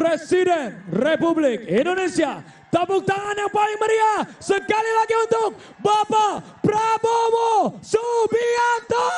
Presiden Republik Indonesia. Tepuk tangan yang paling meriah sekali lagi untuk Bapak Prabowo Subianto.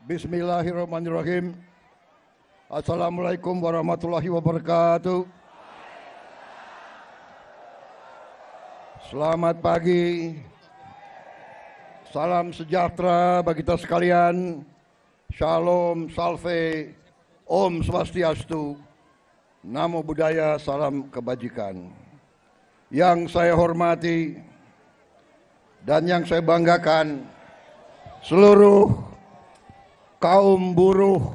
Bismillahirrahmanirrahim. Assalamualaikum warahmatullahi wabarakatuh. Selamat pagi. Salam sejahtera bagi kita sekalian. Shalom, salve, Om Swastiastu. Namo Buddhaya, salam kebajikan. Yang saya hormati dan yang saya banggakan, seluruh kaum buruh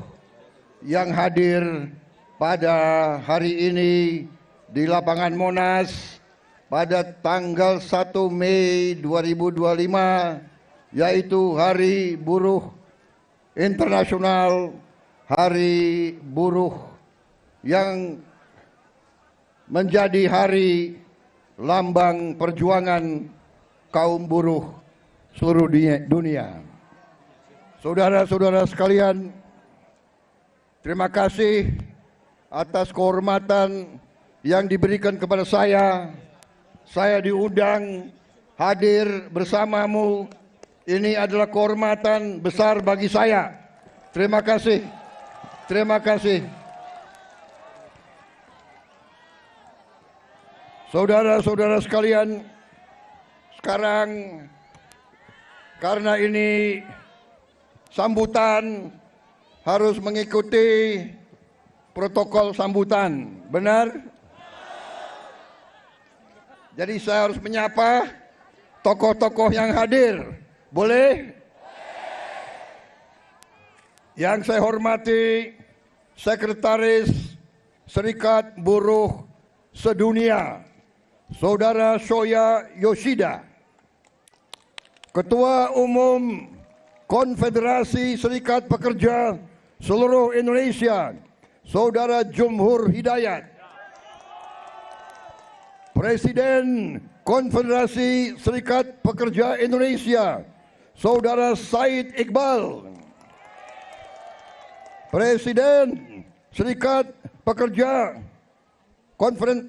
yang hadir pada hari ini di lapangan Monas pada tanggal 1 Mei 2025, yaitu Hari Buruh Internasional, Hari Buruh yang menjadi hari lambang perjuangan kaum buruh seluruh dunia. Saudara-saudara sekalian, terima kasih atas kehormatan yang diberikan kepada saya. Saya diundang hadir bersamamu. Ini adalah kehormatan besar bagi saya. Terima kasih. Terima kasih. Saudara-saudara sekalian, sekarang karena ini sambutan harus mengikuti protokol sambutan, benar? Jadi saya harus menyapa tokoh-tokoh yang hadir, boleh? Yang saya hormati Sekretaris Serikat Buruh Sedunia, Saudara Shoya Yoshida, Ketua Umum Konfederasi Serikat Pekerja Seluruh Indonesia, Saudara Jumhur Hidayat, Presiden Konfederasi Serikat Pekerja Indonesia, Saudara Said Iqbal, Presiden Serikat Pekerja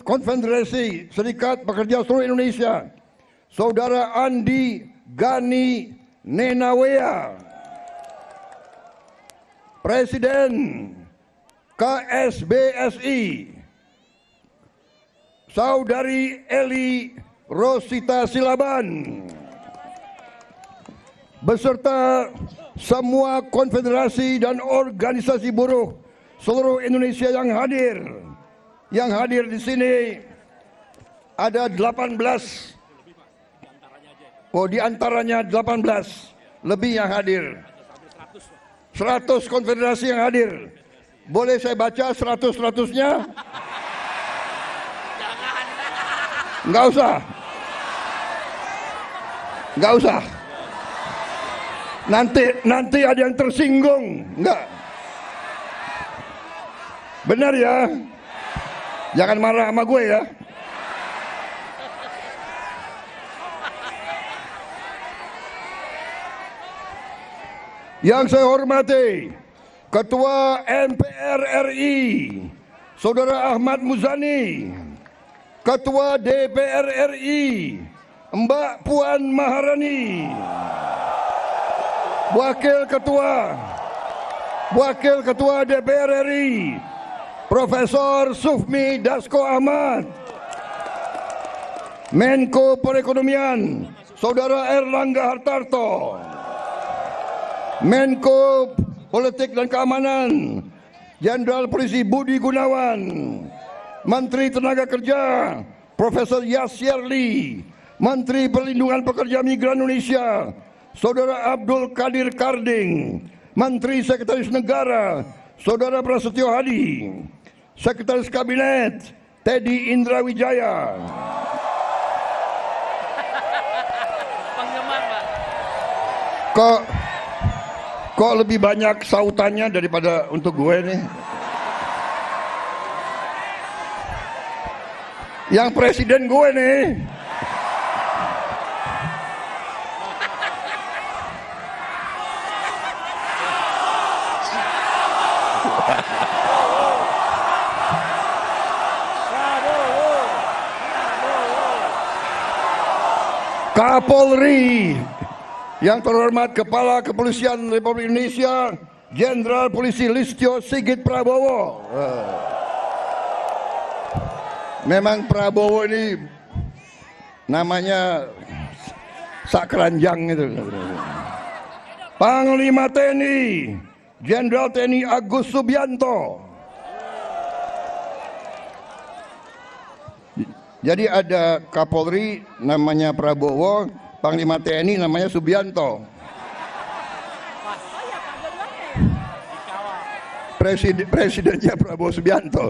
Konfederasi Serikat Pekerja Seluruh Indonesia, Saudara Andi Gani Nenawea, Presiden KSBSI, Saudari Eli Rosita Silaban, beserta semua konfederasi dan organisasi buruh seluruh Indonesia yang hadir. Yang hadir di sini ada 18. Oh, di antaranya 18 lebih yang hadir. 100 konfederasi yang hadir. Boleh saya baca 100-100-nya? Enggak usah. Enggak usah. Nanti ada yang tersinggung. Enggak. Benar ya? Jangan marah sama gue ya. Yang saya hormati Ketua MPR RI Saudara Ahmad Muzani, Ketua DPR RI Mbak Puan Maharani, Wakil Ketua DPR RI Profesor Sufmi Dasko Ahmad, Menko Perekonomian Saudara Erlangga Hartarto, Menko Politik dan Keamanan Jenderal Polisi Budi Gunawan, Menteri Tenaga Kerja Profesor Yasir Lee, Menteri Perlindungan Pekerja Migran Indonesia Saudara Abdul Qadir Karding, Menteri Sekretaris Negara Saudara Prasetyo Hadi, Sekretaris Kabinet Teddy Indra Wijaya. Kok lebih banyak sautannya daripada untuk gue nih? Yang presiden gue nih. Kapolri yang terhormat Kepala Kepolisian Republik Indonesia Jenderal Polisi Listio Sigit Prabowo. Memang Prabowo ini namanya sakranjang itu. Panglima TNI Jenderal TNI Agus Subianto. Jadi ada Kapolri namanya Prabowo, Panglima TNI namanya Subianto. Presidennya Prabowo Subianto.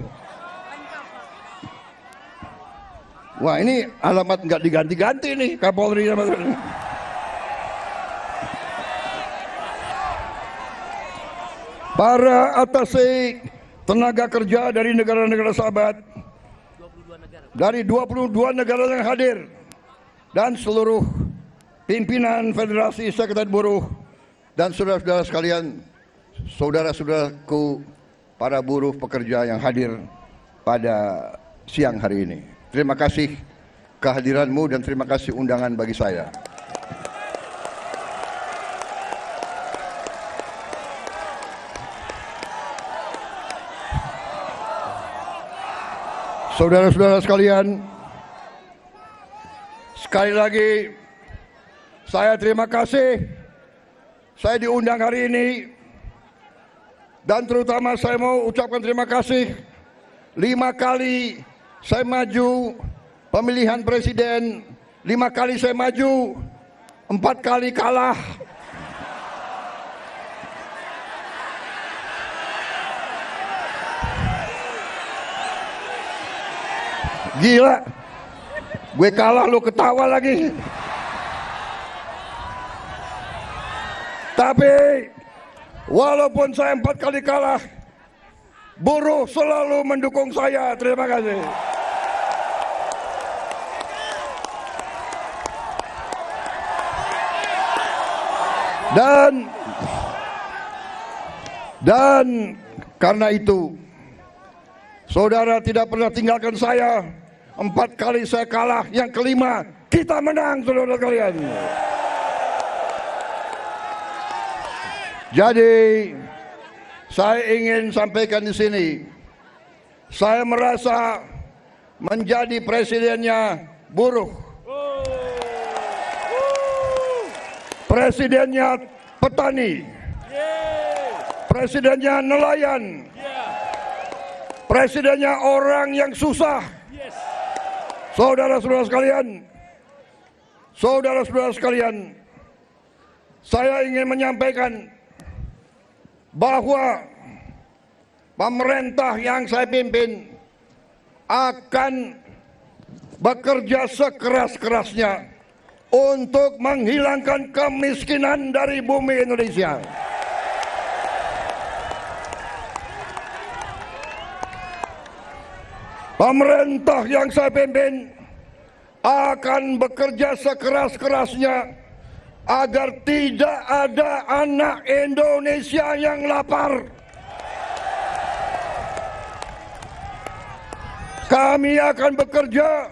Wah, ini alamat nggak diganti-ganti nih Kapolri sama para atase tenaga kerja dari negara-negara sahabat, dari 22 negara yang hadir, dan seluruh pimpinan Federasi Sekretariat Buruh dan saudara-saudara sekalian, saudara-saudaraku para buruh pekerja yang hadir pada siang hari ini. Terima kasih kehadiranmu dan terima kasih undangan bagi saya. Saudara-saudara sekalian, sekali lagi saya terima kasih saya diundang hari ini, dan terutama saya mau ucapkan terima kasih 5 kali saya maju pemilihan presiden, 5 kali saya maju, 4 kali kalah. Gila, gue kalah lu ketawa lagi. Tapi walaupun saya 4 kali kalah, buruh selalu mendukung saya. Terima kasih. Dan karena itu, saudara tidak pernah tinggalkan saya. 4 kali saya kalah, yang kelima kita menang, saudara kalian. Jadi saya ingin sampaikan di sini, saya merasa menjadi presidennya buruh, presidennya petani, presidennya nelayan, presidennya orang yang susah. Saudara-saudara sekalian, saya ingin menyampaikan bahwa pemerintah yang saya pimpin akan bekerja sekeras-kerasnya untuk menghilangkan kemiskinan dari bumi Indonesia. Pemerintah yang saya pimpin akan bekerja sekeras-kerasnya agar tidak ada anak Indonesia yang lapar. Kami akan bekerja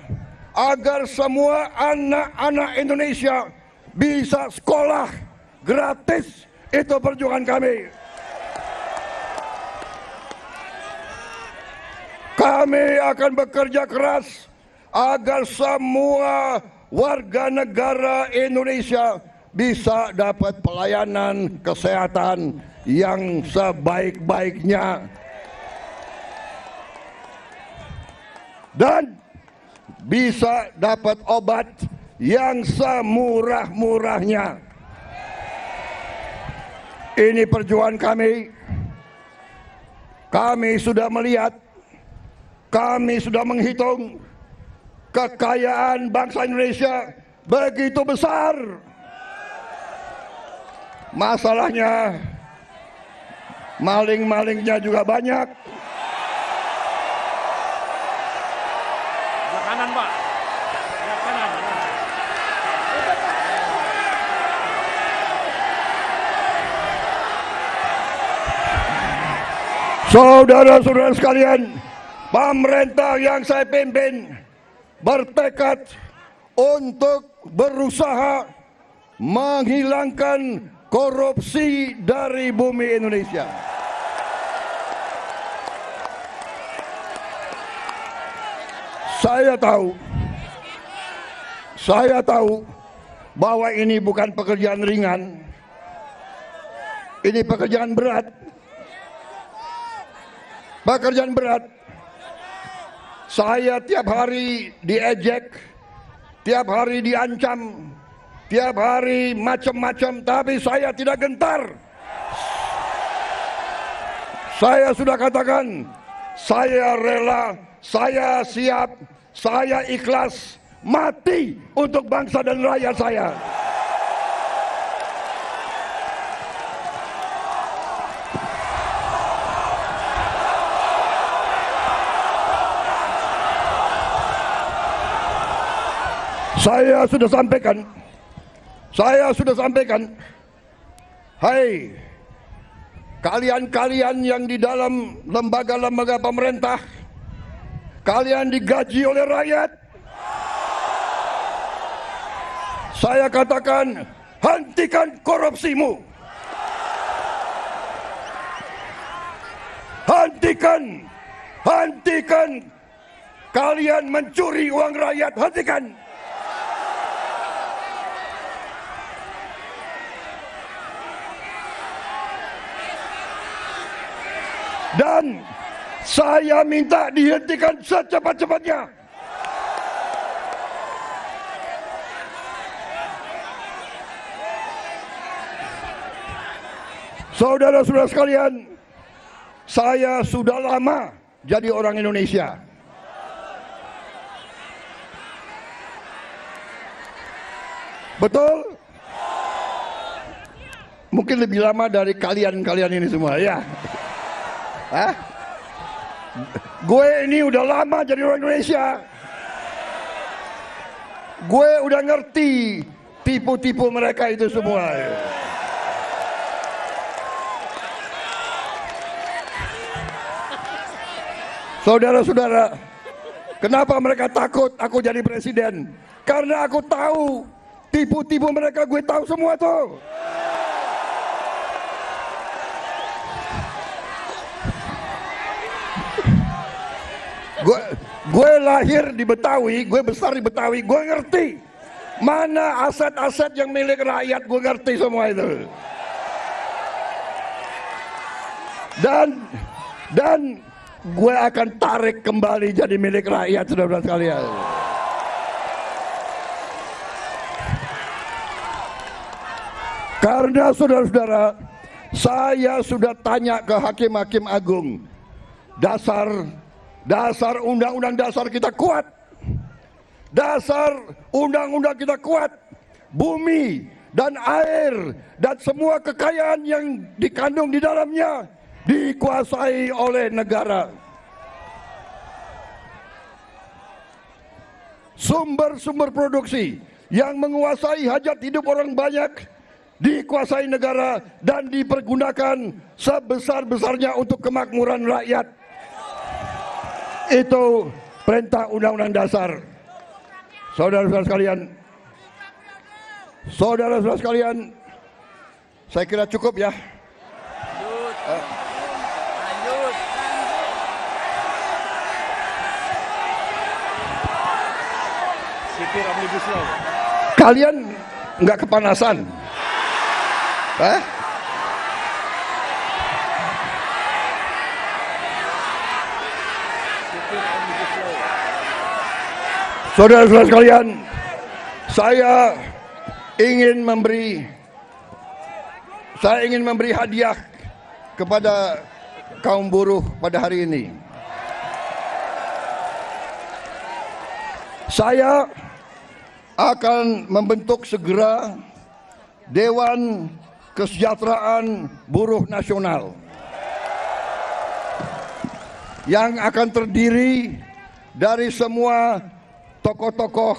agar semua anak-anak Indonesia bisa sekolah gratis. Itu perjuangan kami. Kami akan bekerja keras agar semua warga negara Indonesia bisa dapat pelayanan kesehatan yang sebaik-baiknya dan bisa dapat obat yang semurah-murahnya. Ini perjuangan kami. Kami sudah melihat, kami sudah menghitung kekayaan bangsa Indonesia begitu besar. Masalahnya maling-malingnya juga banyak. Sebelah kanan, Pak. Sebelah kanan. Saudara-saudara sekalian, pemerintah yang saya pimpin bertekad untuk berusaha menghilangkan korupsi dari bumi Indonesia. Saya tahu bahwa ini bukan pekerjaan ringan. Ini pekerjaan berat. Pekerjaan berat. Saya tiap hari diejek, tiap hari diancam, tiap hari macam-macam, tapi saya tidak gentar. Saya sudah katakan, saya rela, saya siap, saya ikhlas mati untuk bangsa dan rakyat saya. Saya sudah sampaikan, hai kalian-kalian yang di dalam lembaga-lembaga pemerintah, kalian digaji oleh rakyat. Saya katakan, hentikan korupsimu. Hentikan kalian mencuri uang rakyat, hentikan. Dan saya minta dihentikan secepat-cepatnya. Saudara-saudara sekalian, saya sudah lama jadi orang Indonesia. Betul? Mungkin lebih lama dari kalian-kalian ini semua, ya. Hah? Gue ini udah lama jadi orang Indonesia. Gue udah ngerti tipu-tipu mereka itu semua. Saudara-saudara, kenapa mereka takut aku jadi presiden? Karena aku tahu tipu-tipu mereka, gue tahu semua tuh. Gue lahir di Betawi, gue besar di Betawi, gue ngerti mana aset-aset yang milik rakyat, gue ngerti semua itu. Dan gue akan tarik kembali jadi milik rakyat, saudara-saudara sekalian. Karena saudara-saudara, saya sudah tanya ke hakim-hakim agung, Dasar undang-undang dasar kita kuat. Dasar undang-undang kita kuat. Bumi dan air dan semua kekayaan yang dikandung di dalamnya dikuasai oleh negara. Sumber-sumber produksi yang menguasai hajat hidup orang banyak dikuasai negara dan dipergunakan sebesar-besarnya untuk kemakmuran rakyat. Itu perintah undang-undang dasar. Saudara-saudara sekalian, saya kira cukup ya. Lanjut. Sipir Omnibus Law. Kalian nggak kepanasan? Saudara-saudara sekalian, saya ingin memberi hadiah kepada kaum buruh pada hari ini. Saya akan membentuk segera Dewan Kesejahteraan Buruh Nasional yang akan terdiri dari semua tokoh-tokoh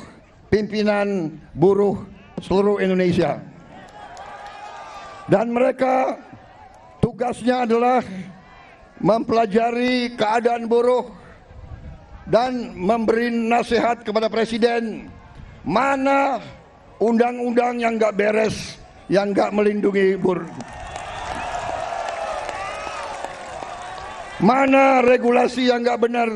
pimpinan buruh seluruh Indonesia. Dan mereka tugasnya adalah mempelajari keadaan buruh dan memberi nasihat kepada Presiden mana undang-undang yang nggak beres, yang nggak melindungi buruh, mana regulasi yang nggak benar.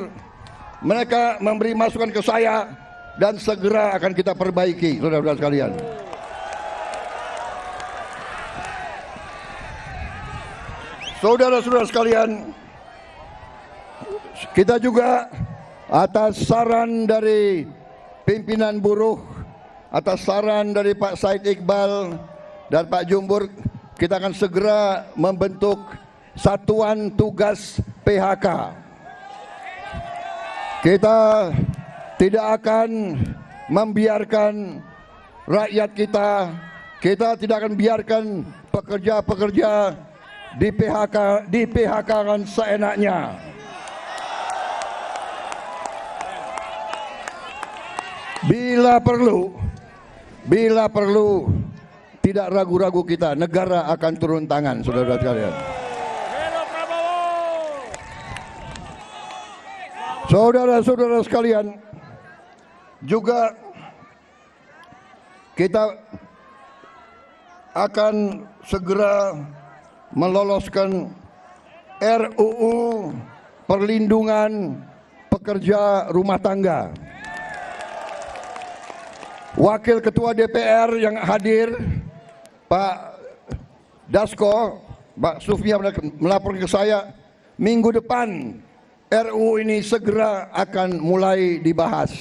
Mereka memberi masukan ke saya dan segera akan kita perbaiki, saudara-saudara sekalian. Saudara-saudara sekalian, kita juga atas saran dari pimpinan buruh, atas saran dari Pak Said Iqbal dan Pak Jumbur, kita akan segera membentuk Satuan Tugas PHK. Kita tidak akan membiarkan rakyat kita tidak akan biarkan pekerja-pekerja di PHK-kan seenaknya. Bila perlu tidak ragu-ragu kita, negara akan turun tangan, saudara-saudara sekalian. Saudara-saudara sekalian, juga kita akan segera meloloskan RUU Perlindungan Pekerja Rumah Tangga. Wakil Ketua DPR yang hadir, Pak Dasko, Pak Sufia melapor ke saya, minggu depan RUU ini segera akan mulai dibahas.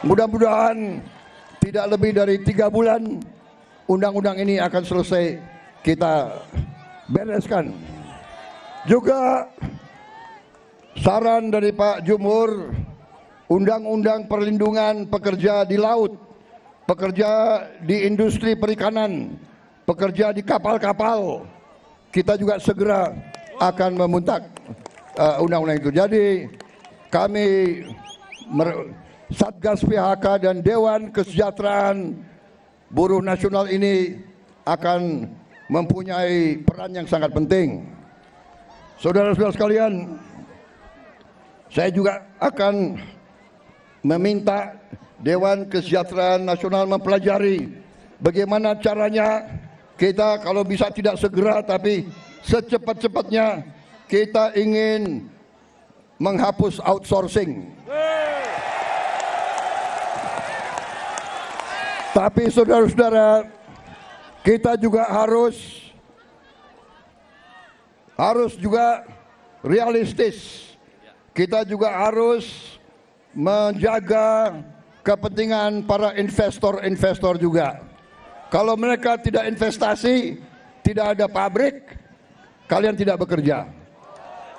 Mudah-mudahan tidak lebih dari 3 bulan undang-undang ini akan selesai kita bereskan. Juga saran dari Pak Jumhur, undang-undang perlindungan pekerja di laut, pekerja di industri perikanan, pekerja di kapal-kapal, kita juga segera akan memuntak undang-undang itu. Jadi kami Satgas PHK dan Dewan Kesejahteraan Buruh Nasional ini akan mempunyai peran yang sangat penting. Saudara-saudara sekalian, saya juga akan meminta Dewan Kesejahteraan Nasional mempelajari bagaimana caranya kita kalau bisa tidak segera tapi secepat-cepatnya kita ingin menghapus outsourcing. Tapi saudara-saudara, kita juga harus juga realistis. Kita juga harus menjaga kepentingan para investor juga. Kalau mereka tidak investasi, tidak ada pabrik, kalian tidak bekerja.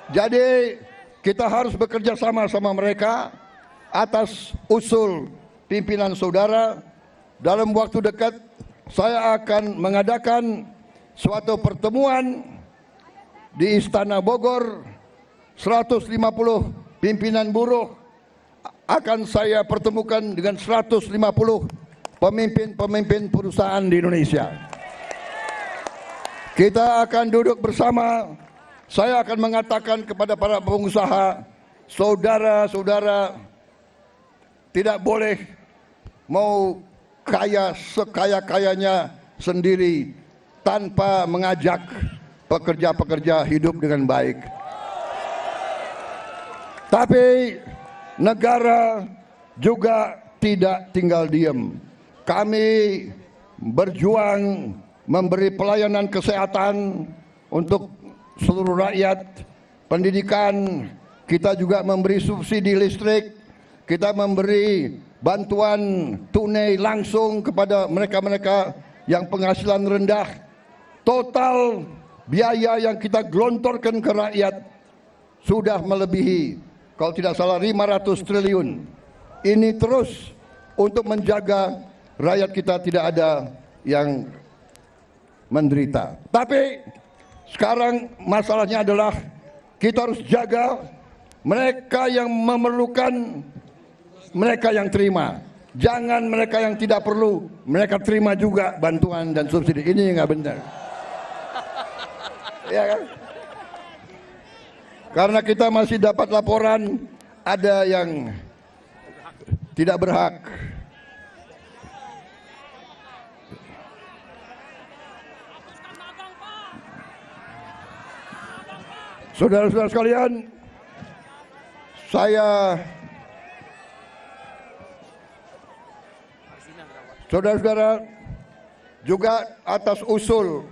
Jadi kita harus bekerja sama mereka atas usul pimpinan saudara. Dalam waktu dekat saya akan mengadakan suatu pertemuan di Istana Bogor. 150 pimpinan buruh akan saya pertemukan dengan 150 pemimpin perusahaan di Indonesia. Kita akan duduk bersama. Saya akan mengatakan kepada para pengusaha, saudara-saudara tidak boleh mau kaya sekaya-kayanya sendiri tanpa mengajak pekerja-pekerja hidup dengan baik. Tapi negara juga tidak tinggal diam. Kami berjuang memberi pelayanan kesehatan untuk seluruh rakyat, pendidikan, kita juga memberi subsidi listrik, kita memberi bantuan tunai langsung kepada mereka-mereka yang penghasilan rendah. Total biaya yang kita gelontorkan ke rakyat sudah melebihi, kalau tidak salah, 500 triliun. Ini terus untuk menjaga rakyat kita tidak ada yang menderita. Tapi sekarang masalahnya adalah kita harus jaga mereka yang memerlukan, mereka yang terima. Jangan mereka yang tidak perlu, mereka terima juga bantuan dan subsidi. Ini nggak benar. Ya kan? Karena kita masih dapat laporan ada yang tidak berhak. Saudara-saudara sekalian, saudara-saudara, juga atas usul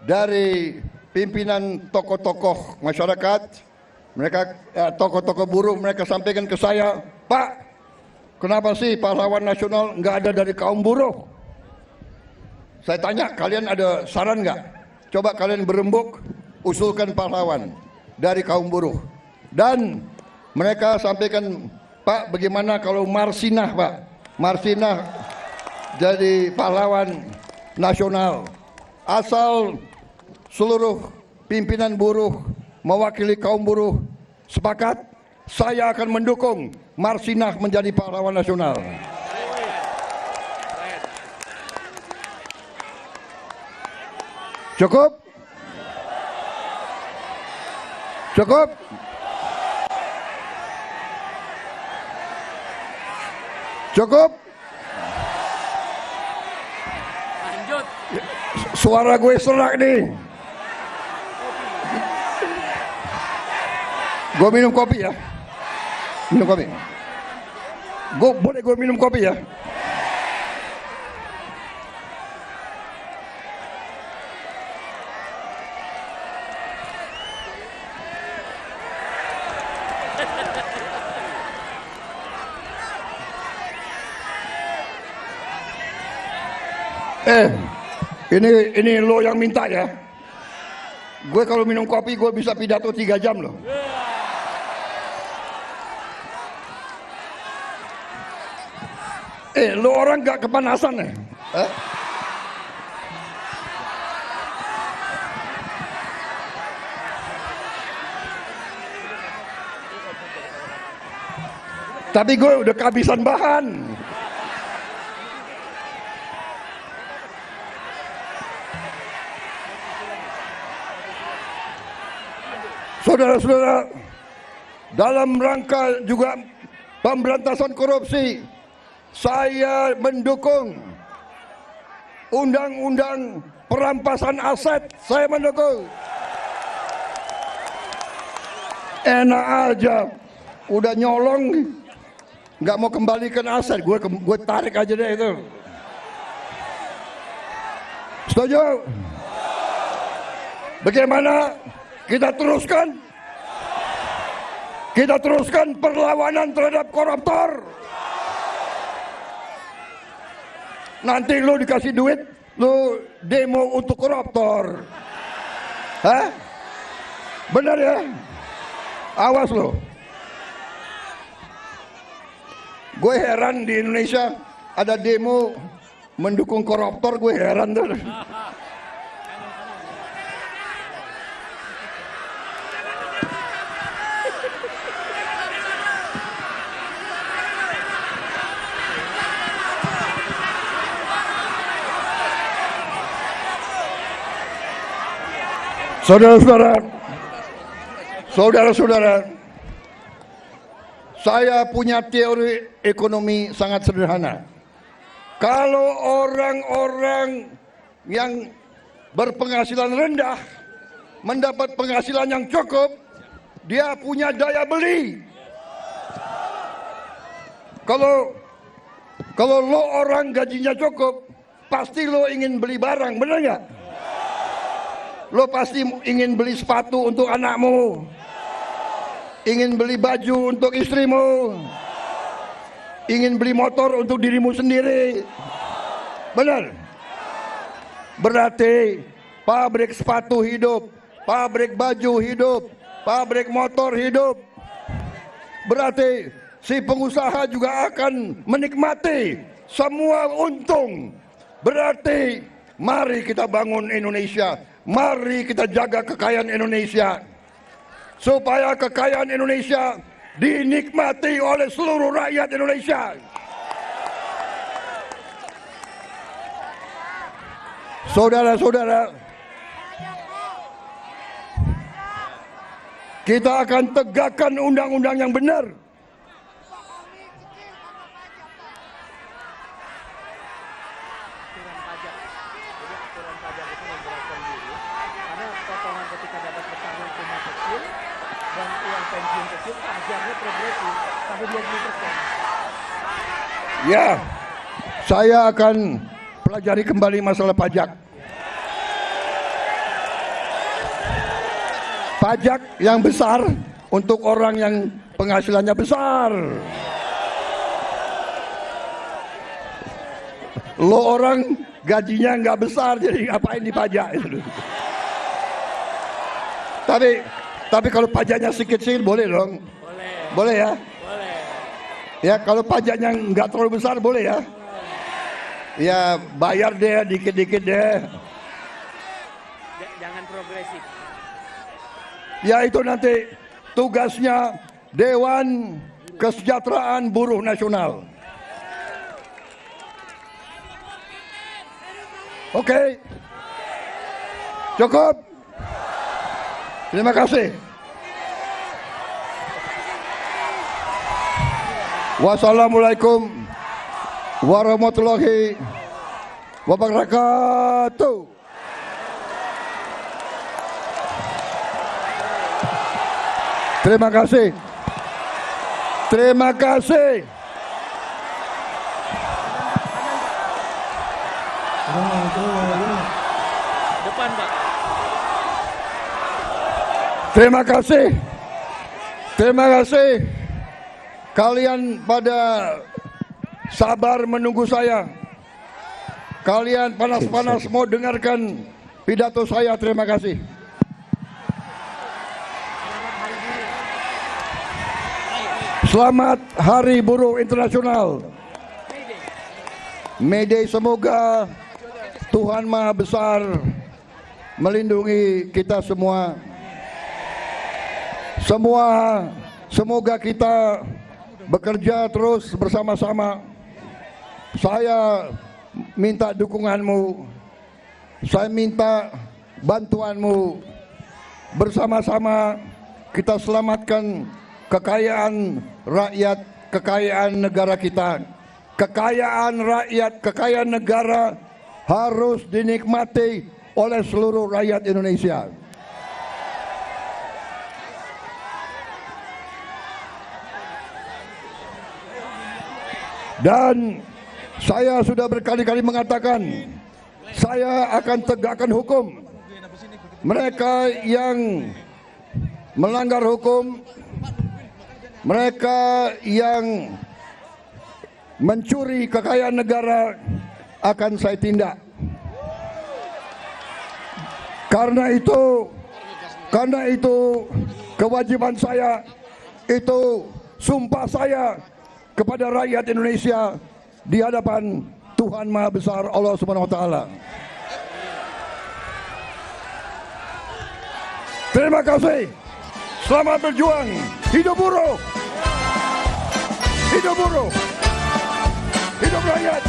dari pimpinan tokoh-tokoh masyarakat, mereka tokoh-tokoh buruh, mereka sampaikan ke saya, Pak, kenapa sih pahlawan nasional nggak ada dari kaum buruh? Saya tanya, kalian ada saran nggak? Coba kalian berembuk, usulkan pahlawan dari kaum buruh. Dan mereka sampaikan, Pak, bagaimana kalau Marsinah, Pak? Marsinah jadi pahlawan nasional. Asal seluruh pimpinan buruh mewakili kaum buruh sepakat, saya akan mendukung Marsinah menjadi pahlawan nasional. Cukup? Cukup? Cukup? Lanjut. Suara gue serak nih. Gue minum kopi ya. Minum kopi. Gue minum kopi ya. Ini lo yang minta ya. Gue kalau minum kopi gue bisa pidato 3 jam loh. Lo orang gak kepanasan ya? Tapi gue udah kehabisan bahan. Saudara-saudara, dalam rangka juga pemberantasan korupsi, saya mendukung undang-undang perampasan aset. Saya mendukung. Enak aja, udah nyolong, nggak mau kembalikan aset, gue tarik aja deh itu. Setuju? Bagaimana? Kita teruskan perlawanan terhadap koruptor. Nanti lu dikasih duit, lu demo untuk koruptor. Hah? Benar ya? Awas lo. Gue heran di Indonesia ada demo mendukung koruptor, gue heran tuh. Saudara-saudara, saya punya teori ekonomi sangat sederhana. Kalau orang-orang yang berpenghasilan rendah mendapat penghasilan yang cukup, dia punya daya beli. Kalau lo orang gajinya cukup, pasti lo ingin beli barang, benar nggak? Lo pasti ingin beli sepatu untuk anakmu, ingin beli baju untuk istrimu, ingin beli motor untuk dirimu sendiri. Benar? Berarti pabrik sepatu hidup, pabrik baju hidup, pabrik motor hidup. Berarti si pengusaha juga akan menikmati semua untung. Berarti mari kita bangun Indonesia, mari kita jaga kekayaan Indonesia, supaya kekayaan Indonesia dinikmati oleh seluruh rakyat Indonesia. Saudara-saudara, kita akan tegakkan undang-undang yang benar. Ya, saya akan pelajari kembali masalah pajak. Pajak yang besar untuk orang yang penghasilannya besar. Lo orang gajinya nggak besar, jadi ngapain dipajak? Tapi kalau pajaknya sedikit-sedikit boleh dong. Boleh ya? Boleh. Ya kalau pajaknya nggak terlalu besar boleh ya? Ya bayar deh dikit-dikit deh. Jangan progresif. Ya itu nanti tugasnya Dewan Kesejahteraan Buruh Nasional. Oke. Cukup. Terima kasih. Wassalamualaikum warahmatullahi wabarakatuh. Terima kasih. Terima kasih. Depan, Pak. Terima kasih. Terima kasih. Kalian pada sabar menunggu saya. Kalian panas-panas mau dengarkan pidato saya. Terima kasih. Selamat Hari Buruh Internasional. May Day, semoga Tuhan Maha Besar melindungi kita semua. Semoga kita bekerja terus bersama-sama. Saya minta dukunganmu. Saya minta bantuanmu. Bersama-sama kita selamatkan kekayaan rakyat, kekayaan negara kita. Kekayaan rakyat, kekayaan negara harus dinikmati oleh seluruh rakyat Indonesia. Dan saya sudah berkali-kali mengatakan, saya akan tegakkan hukum. Mereka yang melanggar hukum, mereka yang mencuri kekayaan negara akan saya tindak. Karena itu kewajiban saya, itu sumpah saya kepada rakyat Indonesia di hadapan Tuhan Maha Besar Allah Subhanahu wa taala. Terima kasih. Selamat berjuang. Hidup buruh. Hidup buruh. Hidup rakyat.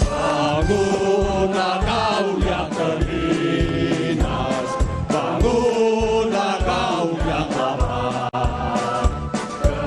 Bangunan